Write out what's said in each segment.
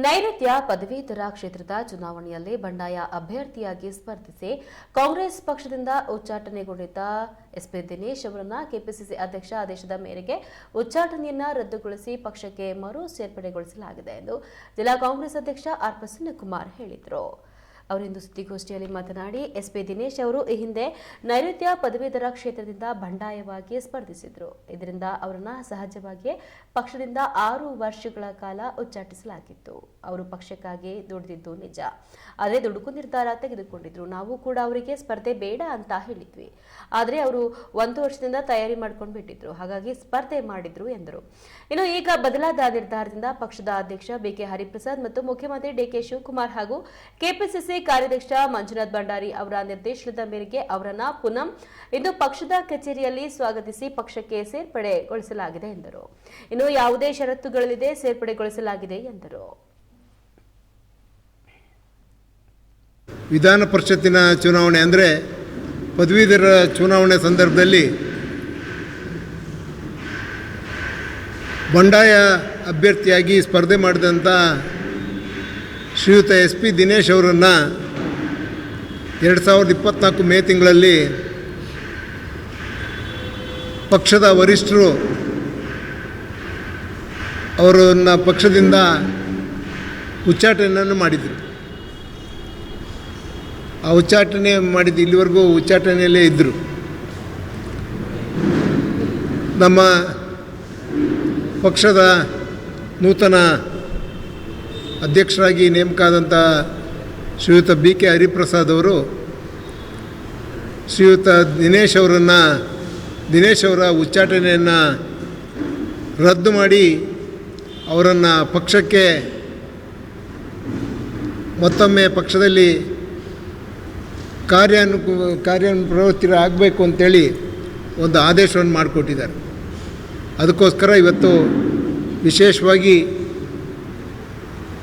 ನೈಋತ್ಯ ಪದವೀಧರ ಕ್ಷೇತ್ರದ ಚುನಾವಣೆಯಲ್ಲಿ ಬಂಡಾಯ ಅಭ್ಯರ್ಥಿಯಾಗಿ ಸ್ಪರ್ಧಿಸಿ ಕಾಂಗ್ರೆಸ್ ಪಕ್ಷದಿಂದ ಉಚ್ಚಾಟನೆಗೊಂಡಿದ್ದ ಎಸ್ಪಿ ದಿನೇಶ್ ಅವರನ್ನ ಕೆಪಿಸಿಸಿ ಅಧ್ಯಕ್ಷ ಆದೇಶದ ಮೇರೆಗೆ ಉಚ್ಚಾಟನೆಯನ್ನ ರದ್ದುಗೊಳಿಸಿ ಪಕ್ಷಕ್ಕೆ ಮರು ಸೇರ್ಪಡೆಗೊಳಿಸಲಾಗಿದೆ ಎಂದು ಜಿಲ್ಲಾ ಕಾಂಗ್ರೆಸ್ ಅಧ್ಯಕ್ಷ ಆರ್ ಪ್ರಸನ್ನಕುಮಾರ್ ಹೇಳಿದರು. ಅವರಿಂದು ಸುದ್ದಿಗೋಷ್ಠಿಯಲ್ಲಿ ಮಾತನಾಡಿ ಎಸ್ಪಿ ದಿನೇಶ್ ಅವರು ಈ ಹಿಂದೆ ನೈಋತ್ಯ ಪದವೀಧರ ಕ್ಷೇತ್ರದಿಂದ ಬಂಡಾಯವಾಗಿ ಸ್ಪರ್ಧಿಸಿದ್ರು. ಇದರಿಂದ ಅವರನ್ನ ಸಹಜವಾಗಿಯೇ ಪಕ್ಷದಿಂದ 6 ವರ್ಷಗಳ ಕಾಲ ಉಚ್ಚಾಟಿಸಲಾಗಿತ್ತು. ಅವರು ಪಕ್ಷಕ್ಕಾಗಿ ದುಡಿದಿದ್ದು ನಿಜ, ಆದರೆ ದುಡುಕು ನಿರ್ಧಾರ ತೆಗೆದುಕೊಂಡಿದ್ರು. ನಾವು ಕೂಡ ಅವರಿಗೆ ಸ್ಪರ್ಧೆ ಬೇಡ ಅಂತ ಹೇಳಿದ್ವಿ. ಆದರೆ ಅವರು 1 ವರ್ಷದಿಂದ ತಯಾರಿ ಮಾಡ್ಕೊಂಡು ಬಿಟ್ಟಿದ್ರು, ಹಾಗಾಗಿ ಸ್ಪರ್ಧೆ ಮಾಡಿದ್ರು ಎಂದರು. ಇನ್ನು ಈಗ ಬದಲಾದ ನಿರ್ಧಾರದಿಂದ ಪಕ್ಷದ ಅಧ್ಯಕ್ಷ ಬಿಕೆ ಹರಿಪ್ರಸಾದ್ ಮತ್ತು ಮುಖ್ಯಮಂತ್ರಿ ಡಿಕೆ ಶಿವಕುಮಾರ್ ಹಾಗೂ ಕೆಪಿಸಿಸಿ ಕಾರ್ಯಾಧ್ಯಕ್ಷ ಮಂಜುನಾಥ್ ಭಂಡಾರಿ ಅವರ ನಿರ್ದೇಶನದ ಮೇರೆಗೆ ಅವರನ್ನ ಪುನಃ ಇಂದು ಪಕ್ಷದ ಕಚೇರಿಯಲ್ಲಿ ಸ್ವಾಗತಿಸಿ ಪಕ್ಷಕ್ಕೆ ಸೇರ್ಪಡೆಗೊಳಿಸಲಾಗಿದೆ ಎಂದರು. ಇನ್ನು ಯಾವುದೇ ಷರತ್ತುಗಳಿಲ್ಲದೆ ಸೇರ್ಪಡೆಗೊಳಿಸಲಾಗಿದೆ ಎಂದರು. ವಿಧಾನ ಪರಿಷತ್ತಿನ ಚುನಾವಣೆ ಅಂದರೆ ಪದವೀಧರ ಚುನಾವಣೆ ಸಂದರ್ಭದಲ್ಲಿ ಬಂಡಾಯ ಅಭ್ಯರ್ಥಿಯಾಗಿ ಸ್ಪರ್ಧೆ ಮಾಡಿದಂಥ ಶ್ರೀಯುತ ಎಸ್ ಪಿ ದಿನೇಶ್ ಅವರನ್ನು 2024 ಮೇ ತಿಂಗಳಲ್ಲಿ ಪಕ್ಷದ ವರಿಷ್ಠರು ಅವರನ್ನು ಪಕ್ಷದಿಂದ ಉಚ್ಚಾಟನೆಯನ್ನು ಮಾಡಿದರು. ಆ ಉಚ್ಚಾಟನೆ ಮಾಡಿದ್ದು ಇಲ್ಲಿವರೆಗೂ ಉಚ್ಚಾಟನೆಯಲ್ಲೇ ಇದ್ದರು. ನಮ್ಮ ಪಕ್ಷದ ನೂತನ ಅಧ್ಯಕ್ಷರಾಗಿ ನೇಮಕಾದಂಥ ಶ್ರೀಯುತ ಬಿ ಕೆ ಹರಿಪ್ರಸಾದ್ ಅವರು ಶ್ರೀಯುತ ದಿನೇಶ್ ಅವರ ಉಚ್ಚಾಟನೆಯನ್ನು ರದ್ದು ಮಾಡಿ ಅವರನ್ನು ಪಕ್ಷಕ್ಕೆ ಮತ್ತೊಮ್ಮೆ ಪಕ್ಷದಲ್ಲಿ ಕಾರ್ಯಪ್ರವೃತ್ತಿ ಆಗಬೇಕು ಅಂತೇಳಿ ಒಂದು ಆದೇಶವನ್ನು ಮಾಡಿಕೊಟ್ಟಿದ್ದಾರೆ. ಅದಕ್ಕೋಸ್ಕರ ಇವತ್ತು ವಿಶೇಷವಾಗಿ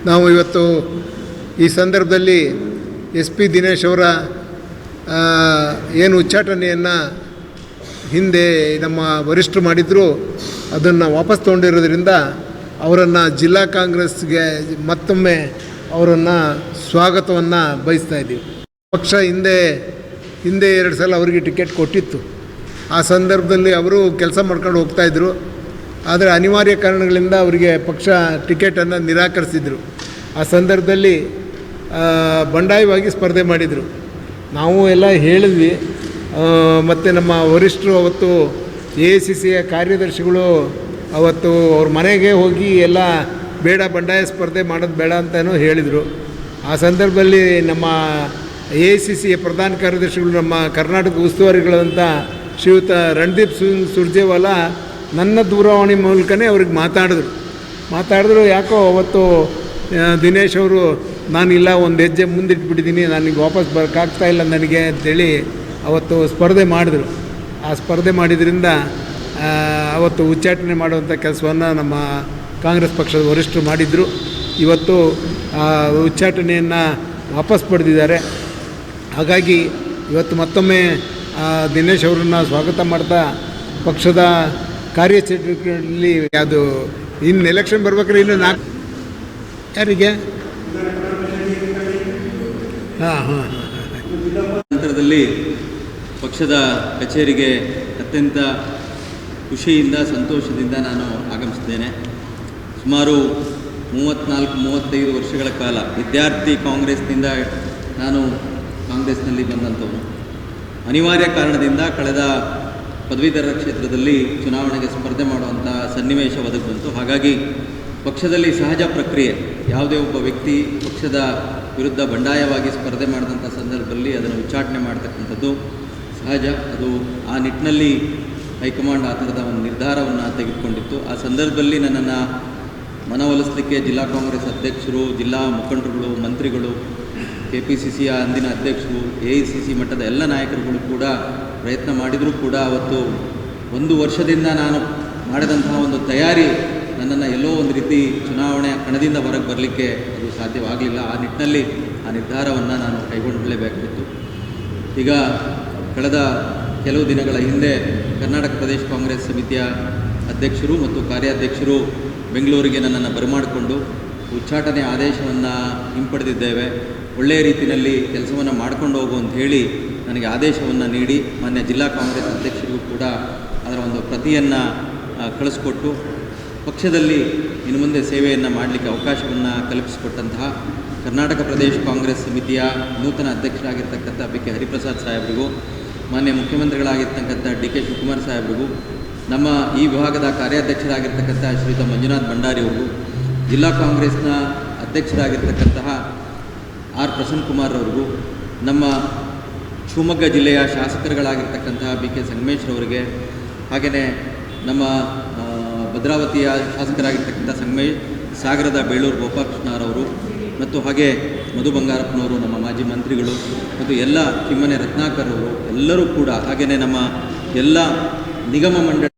ನಾವು ಇವತ್ತು ಈ ಸಂದರ್ಭದಲ್ಲಿ ಎಸ್ ಪಿ ದಿನೇಶ್ ಅವರ ಏನು ಉಚ್ಚಾಟನೆಯನ್ನು ಹಿಂದೆ ನಮ್ಮ ವರಿಷ್ಠರು ಮಾಡಿದ್ರು ಅದನ್ನು ವಾಪಸ್ ತೊಗೊಂಡಿರೋದ್ರಿಂದ ಅವರನ್ನು ಜಿಲ್ಲಾ ಕಾಂಗ್ರೆಸ್ಗೆ ಮತ್ತೊಮ್ಮೆ ಅವರನ್ನು ಸ್ವಾಗತವನ್ನು ಬಯಸ್ತಾ ಇದ್ದೀವಿ. ಪಕ್ಷ ಹಿಂದೆ 2 ಸಲ ಅವರಿಗೆ ಟಿಕೆಟ್ ಕೊಟ್ಟಿತ್ತು. ಆ ಸಂದರ್ಭದಲ್ಲಿ ಅವರು ಕೆಲಸ ಮಾಡ್ಕೊಂಡು ಹೋಗ್ತಾಯಿದ್ರು. ಆದರೆ ಅನಿವಾರ್ಯ ಕಾರಣಗಳಿಂದ ಅವರಿಗೆ ಪಕ್ಷ ಟಿಕೆಟನ್ನು ನಿರಾಕರಿಸಿದರು. ಆ ಸಂದರ್ಭದಲ್ಲಿ ಬಂಡಾಯವಾಗಿ ಸ್ಪರ್ಧೆ ಮಾಡಿದರು. ನಾವು ಎಲ್ಲ ಹೇಳಿದ್ವಿ. ಮತ್ತು ನಮ್ಮ ವರಿಷ್ಠರು ಅವತ್ತು AICCಯ ಕಾರ್ಯದರ್ಶಿಗಳು ಅವತ್ತು ಅವ್ರ ಮನೆಗೆ ಹೋಗಿ ಎಲ್ಲ ಬೇಡ, ಬಂಡಾಯ ಸ್ಪರ್ಧೆ ಮಾಡೋದು ಬೇಡ ಅಂತಲೂ ಹೇಳಿದರು. ಆ ಸಂದರ್ಭದಲ್ಲಿ ನಮ್ಮ AICCಯ ಪ್ರಧಾನ ಕಾರ್ಯದರ್ಶಿಗಳು ನಮ್ಮ ಕರ್ನಾಟಕ ಉಸ್ತುವಾರಿಗಳಂಥ ಶ್ರೀಯುತ ರಣದೀಪ್ ಸಿಂಗ್ ಸುರ್ಜೇವಾಲಾ ನನ್ನ ದೂರವಾಣಿ ಮೂಲಕನೇ ಅವ್ರಿಗೆ ಮಾತಾಡಿದ್ರು. ಯಾಕೋ ಅವತ್ತು ದಿನೇಶ್ ಅವರು ನಾನಿಲ್ಲ, ಒಂದು ಹೆಜ್ಜೆ ಮುಂದಿಟ್ಬಿಟ್ಟಿದ್ದೀನಿ, ನನಗೆ ವಾಪಸ್ ಬರೋಕ್ಕಾಗ್ತಾ ಇಲ್ಲ ನನಗೆ ಅಂತೇಳಿ ಅವತ್ತು ಸ್ಪರ್ಧೆ ಮಾಡಿದ್ರು. ಆ ಸ್ಪರ್ಧೆ ಮಾಡಿದ್ರಿಂದ ಅವತ್ತು ಉಚ್ಚಾಟನೆ ಮಾಡುವಂಥ ಕೆಲಸವನ್ನು ನಮ್ಮ ಕಾಂಗ್ರೆಸ್ ಪಕ್ಷದ ವರಿಷ್ಠರು ಮಾಡಿದರು. ಇವತ್ತು ಉಚ್ಚಾಟನೆಯನ್ನು ವಾಪಸ್ ಪಡೆದಿದ್ದಾರೆ. ಹಾಗಾಗಿ ಇವತ್ತು ಮತ್ತೊಮ್ಮೆ ದಿನೇಶ್ ಅವರನ್ನು ಸ್ವಾಗತ ಮಾಡ್ತಾ ಪಕ್ಷದ ಕಾರ್ಯಚಟುವಟಿಕೆಯಲ್ಲಿ ಅದು ಇನ್ನು ಎಲೆಕ್ಷನ್ ಬರ್ಬೇಕಾದ್ರೆ ಇನ್ನು 4 ಯಾರಿಗೆ ನಂತರದಲ್ಲಿ ಪಕ್ಷದ ಕಚೇರಿಗೆ ಅತ್ಯಂತ ಖುಷಿಯಿಂದ ಸಂತೋಷದಿಂದ ನಾನು ಆಗಮಿಸಿದ್ದೇನೆ. ಸುಮಾರು 34-35 ವರ್ಷಗಳ ಕಾಲ ವಿದ್ಯಾರ್ಥಿ ಕಾಂಗ್ರೆಸ್ನಿಂದ ನಾನು ಕಾಂಗ್ರೆಸ್ನಲ್ಲಿ ಬಂದಂಥವನು. ಅನಿವಾರ್ಯ ಕಾರಣದಿಂದ ಕಳೆದ ಪದವೀಧರ ಕ್ಷೇತ್ರದಲ್ಲಿ ಚುನಾವಣೆಗೆ ಸ್ಪರ್ಧೆ ಮಾಡುವಂಥ ಸನ್ನಿವೇಶ ಒದಗಿ ಬಂತು. ಹಾಗಾಗಿ ಪಕ್ಷದಲ್ಲಿ ಸಹಜ ಪ್ರಕ್ರಿಯೆ, ಯಾವುದೇ ಒಬ್ಬ ವ್ಯಕ್ತಿ ಪಕ್ಷದ ವಿರುದ್ಧ ಬಂಡಾಯವಾಗಿ ಸ್ಪರ್ಧೆ ಮಾಡಿದಂಥ ಸಂದರ್ಭದಲ್ಲಿ ಅದನ್ನು ಉಚ್ಚಾಟನೆ ಮಾಡ್ತಕ್ಕಂಥದ್ದು ಸಹಜ. ಅದು ಆ ನಿಟ್ಟಿನಲ್ಲಿ ಹೈಕಮಾಂಡ್ ಆ ಥರದ ಒಂದು ನಿರ್ಧಾರವನ್ನು ತೆಗೆದುಕೊಂಡಿತ್ತು. ಆ ಸಂದರ್ಭದಲ್ಲಿ ನನ್ನನ್ನು ಮನವೊಲಿಸಲಿಕ್ಕೆ ಜಿಲ್ಲಾ ಕಾಂಗ್ರೆಸ್ ಅಧ್ಯಕ್ಷರು, ಜಿಲ್ಲಾ ಮುಖಂಡರುಗಳು, ಮಂತ್ರಿಗಳು, KPCCಯ ಅಂದಿನ ಅಧ್ಯಕ್ಷರು, AICC ಮಟ್ಟದ ಎಲ್ಲ ನಾಯಕರುಗಳು ಕೂಡ ಪ್ರಯತ್ನ ಮಾಡಿದರೂ ಕೂಡ ಅವತ್ತು 1 ವರ್ಷದಿಂದ ನಾನು ಮಾಡಿದಂತಹ ಒಂದು ತಯಾರಿ ನನ್ನನ್ನು ಎಲ್ಲೋ ಒಂದು ರೀತಿ ಚುನಾವಣೆಯ ಕಣದಿಂದ ಹೊರಗೆ ಬರಲಿಕ್ಕೆ ಅದು ಸಾಧ್ಯವಾಗಲಿಲ್ಲ. ಆ ನಿಟ್ಟಿನಲ್ಲಿ ಆ ನಿರ್ಧಾರವನ್ನು ನಾನು ಕೈಗೊಳ್ಳಲೇಬೇಕಾಗಿತ್ತು. ಈಗ ಕಳೆದ ಕೆಲವು ದಿನಗಳ ಹಿಂದೆ ಕರ್ನಾಟಕ ಪ್ರದೇಶ ಕಾಂಗ್ರೆಸ್ ಸಮಿತಿಯ ಅಧ್ಯಕ್ಷರು ಮತ್ತು ಕಾರ್ಯಾಧ್ಯಕ್ಷರು ಬೆಂಗಳೂರಿಗೆ ನನ್ನನ್ನು ಬರಮಾಡಿಕೊಂಡು ಉಚ್ಚಾಟನೆ ಆದೇಶವನ್ನು ಹಿಂಪಡೆದಿದ್ದೇವೆ. ಒಳ್ಳೆಯ ರೀತಿಯಲ್ಲಿ ಕೆಲಸವನ್ನು ಮಾಡಿಕೊಂಡು ಹೋಗು ಅಂತ ಹೇಳಿ ನನಗೆ ಆದೇಶವನ್ನು ನೀಡಿ ಮಾನ್ಯ ಜಿಲ್ಲಾ ಕಾಂಗ್ರೆಸ್ ಅಧ್ಯಕ್ಷರಿಗೂ ಕೂಡ ಅದರ ಒಂದು ಪ್ರತಿಯನ್ನು ಕಳಿಸ್ಕೊಟ್ಟು ಪಕ್ಷದಲ್ಲಿ ಇನ್ನು ಮುಂದೆ ಸೇವೆಯನ್ನು ಮಾಡಲಿಕ್ಕೆ ಅವಕಾಶವನ್ನು ಕಲ್ಪಿಸಿಕೊಟ್ಟಂತಹ ಕರ್ನಾಟಕ ಪ್ರದೇಶ ಕಾಂಗ್ರೆಸ್ ಸಮಿತಿಯ ನೂತನ ಅಧ್ಯಕ್ಷರಾಗಿರ್ತಕ್ಕಂಥ ಬಿ.ಕೆ. ಹರಿಪ್ರಸಾದ್ ಸಾಹೇಬ್ರಿಗೂ, ಮಾನ್ಯ ಮುಖ್ಯಮಂತ್ರಿಗಳಾಗಿರ್ತಕ್ಕಂಥ ಡಿ.ಕೆ. ಶಿವಕುಮಾರ್ ಸಾಹೇಬ್ರಿಗೂ, ನಮ್ಮ ಈ ವಿಭಾಗದ ಕಾರ್ಯಾಧ್ಯಕ್ಷರಾಗಿರ್ತಕ್ಕಂಥ ಶ್ರೀಯುತ ಮಂಜುನಾಥ್ ಭಂಡಾರಿ ಅವರು, ಜಿಲ್ಲಾ ಕಾಂಗ್ರೆಸ್ನ ಅಧ್ಯಕ್ಷರಾಗಿರ್ತಕ್ಕಂತಹ ಆರ್ ಪ್ರಸನ್ನಕುಮಾರ್ ಅವರಿಗೂ, ನಮ್ಮ ಶಿವಮೊಗ್ಗ ಜಿಲ್ಲೆಯ ಶಾಸಕರುಗಳಾಗಿರ್ತಕ್ಕಂತಹ ಬಿ.ಕೆ. ಸಂಗಮೇಶ್ರವರಿಗೆ, ಹಾಗೆಯೇ ನಮ್ಮ ಭದ್ರಾವತಿಯ ಶಾಸಕರಾಗಿರ್ತಕ್ಕಂಥ ಸಾಗರದ ಬೇಳೂರು ಗೋಪಾಲಕೃಷ್ಣರವರು ಮತ್ತು ಹಾಗೆ ಮಧು ಬಂಗಾರಪ್ಪನವರು, ನಮ್ಮ ಮಾಜಿ ಮಂತ್ರಿಗಳು ಮತ್ತು ಎಲ್ಲ ಕಿಮ್ಮನೆ ರತ್ನಾಕರ್ ಅವರು ಎಲ್ಲರೂ ಕೂಡ, ಹಾಗೆಯೇ ನಮ್ಮ ಎಲ್ಲ ನಿಗಮ ಮಂಡಳಿ